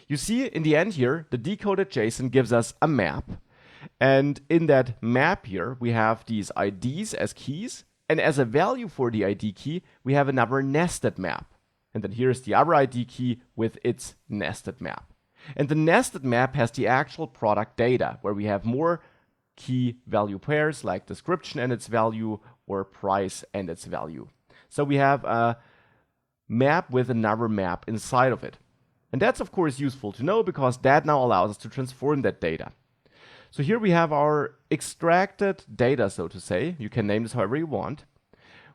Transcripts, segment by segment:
You see, in the end here, the decoded JSON gives us a map. And in that map here, we have these IDs as keys. And as a value for the ID key, we have another nested map. And then here's the other ID key with its nested map. And the nested map has the actual product data, where we have more key value pairs like description and its value or price and its value. So we have a map with another map inside of it. And that's of course useful to know because that now allows us to transform that data. So here we have our extracted data, so to say. You can name this however you want,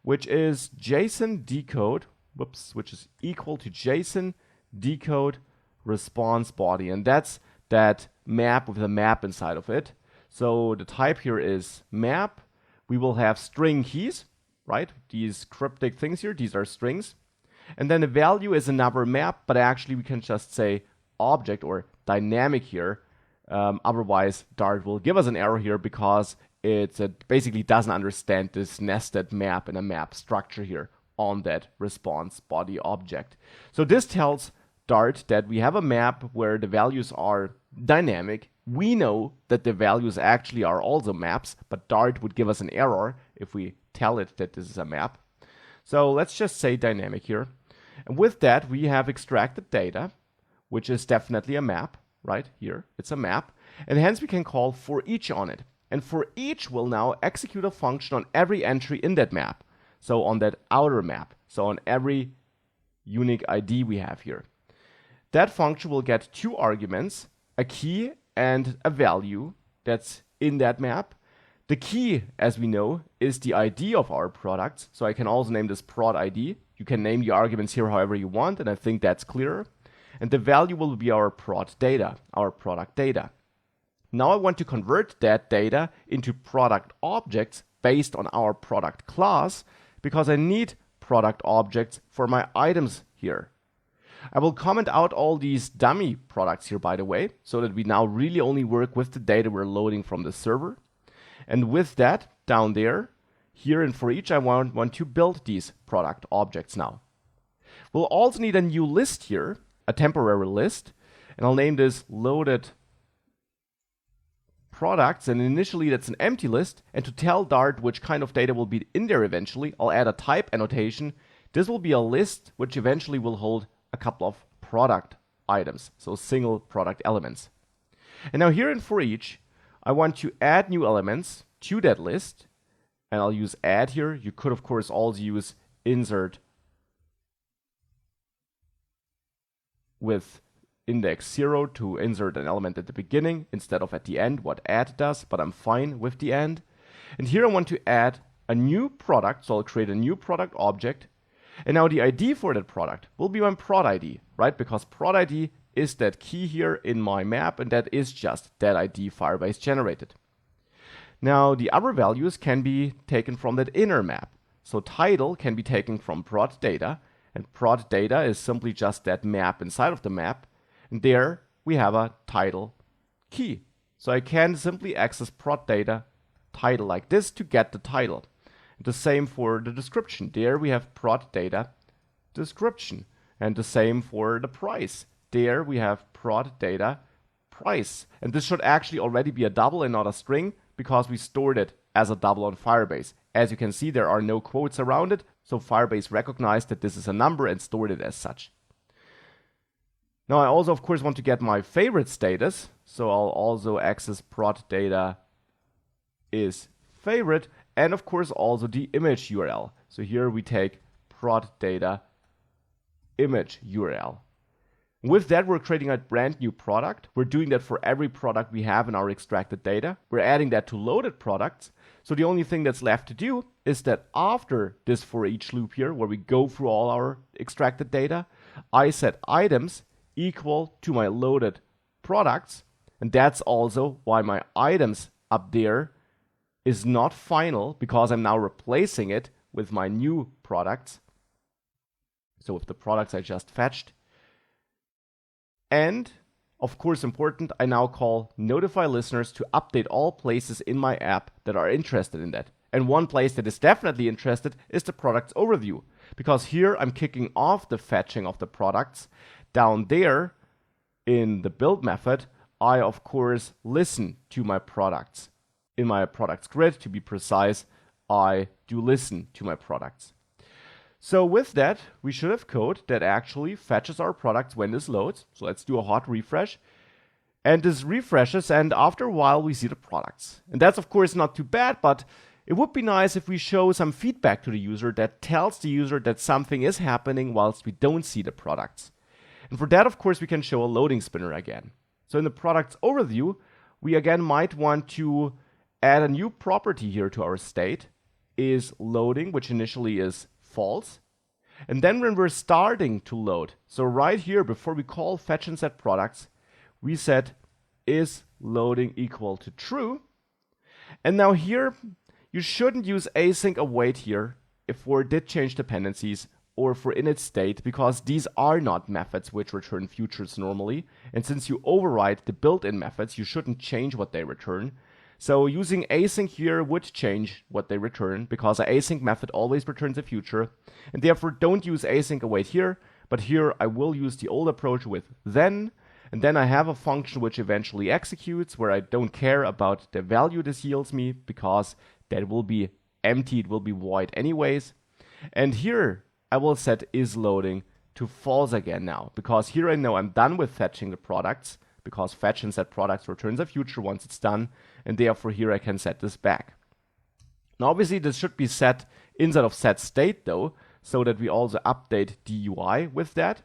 which is JSON decode, which is equal to JSON decode response body. And that's that map with a map inside of it. So the type here is map. We will have string keys, right? These cryptic things here, these are strings. And then the value is another map, but actually we can just say object or dynamic here. Otherwise, Dart will give us an error here because it basically doesn't understand this nested map in a map structure here on that response body object. So this tells Dart that we have a map where the values are dynamic. We know that the values actually are also maps, but Dart would give us an error if we tell it that this is a map. So let's just say dynamic here. And with that, we have extracted data, which is definitely a map, right? Here, it's a map. And hence we can call for each on it. And for each will now execute a function on every entry in that map. So on that outer map. So on every unique ID we have here. That function will get two arguments, a key and a value that's in that map. The key, as we know, is the ID of our products. So I can also name this prod ID. You can name the arguments here however you want, and I think that's clearer. And the value will be our prod data, our product data. Now I want to convert that data into product objects based on our product class, because I need product objects for my items here. I will comment out all these dummy products here, by the way, so that we now really only work with the data we're loading from the server. And with that, down there, here and for each, I want to build these product objects now. We'll also need a new list here, a temporary list, and I'll name this loaded products, and initially that's an empty list. And to tell Dart which kind of data will be in there eventually, I'll add a type annotation. This will be a list which eventually will hold a couple of product items, so single product elements. And now here in for each, I want to add new elements to that list, and I'll use add here. You could of course also use insert with index 0 to insert an element at the beginning instead of at the end, what add does, but I'm fine with the end. And here I want to add a new product, so I'll create a new product object. And now the ID for that product will be my prod ID, right? Because prod ID is that key here in my map, and that is just that ID Firebase generated. Now the other values can be taken from that inner map. So title can be taken from prod data, and prod data is simply just that map inside of the map. And there we have a title key. So I can simply access prod data title like this to get the title. The same for the description. There we have prod data description. And the same for the price. There we have prod data price. And this should actually already be a double and not a string, because we stored it as a double on Firebase. As you can see, there are no quotes around it, so Firebase recognized that this is a number and stored it as such. Now I also of course want to get my favorite status, so I'll also access prod data is favorite, and of course also the image URL. So here we take prod data image URL. With that, we're creating a brand new product. We're doing that for every product we have in our extracted data. We're adding that to loaded products. So the only thing that's left to do is that after this for each loop here, where we go through all our extracted data, I set items equal to my loaded products. And that's also why my items up there is not final, because I'm now replacing it with my new products. So with the products I just fetched. And, of course important, I now call notify listeners to update all places in my app that are interested in that. And one place that is definitely interested is the products overview, because here I'm kicking off the fetching of the products. Down there in the build method, I of course listen to my products. In my products grid, to be precise, I do listen to my products. So with that, we should have code that actually fetches our products when this loads. So let's do a hot refresh. And this refreshes, and after a while we see the products. And that's of course not too bad, but it would be nice if we show some feedback to the user that tells the user that something is happening whilst we don't see the products. And for that, of course, we can show a loading spinner again. So in the products overview, we again might want to add a new property here to our state, is loading, which initially is false. And then when we're starting to load, so right here before we call fetch and set products, we set is loading equal to true. And now here, you shouldn't use async await here if we did change dependencies or for init state, because these are not methods which return futures normally. And since you override the built-in methods, you shouldn't change what they return. So using async here would change what they return, because an async method always returns a future. And therefore don't use async await here, but here I will use the old approach with then. And then I have a function which eventually executes, where I don't care about the value this yields me, because that will be empty, it will be void anyways. And here I will set is loading to false again now, because here I know I'm done with fetching the products, because fetch and set products returns a future once it's done, and therefore here I can set this back. Now obviously this should be set inside of set state though, so that we also update the UI with that.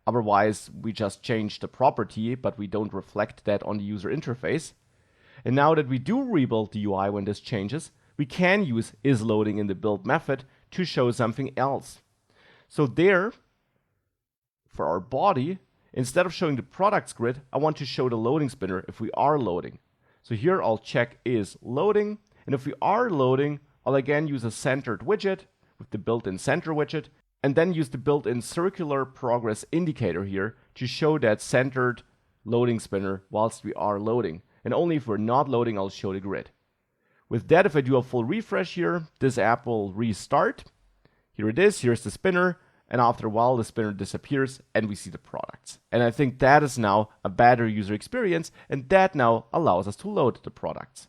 Otherwise we just change the property, but we don't reflect that on the user interface. And now that we do rebuild the UI when this changes, we can use is loading in the build method to show something else. So there, for our body, instead of showing the products grid, I want to show the loading spinner if we are loading. So here I'll check is loading, and if we are loading, I'll again use a centered widget with the built-in center widget, and then use the built-in circular progress indicator here to show that centered loading spinner whilst we are loading. And only if we're not loading, I'll show the grid. With that, if I do a full refresh here, this app will restart. Here it is, here's the spinner. And after a while, the spinner disappears and we see the products. And I think that is now a better user experience, and that now allows us to load the products.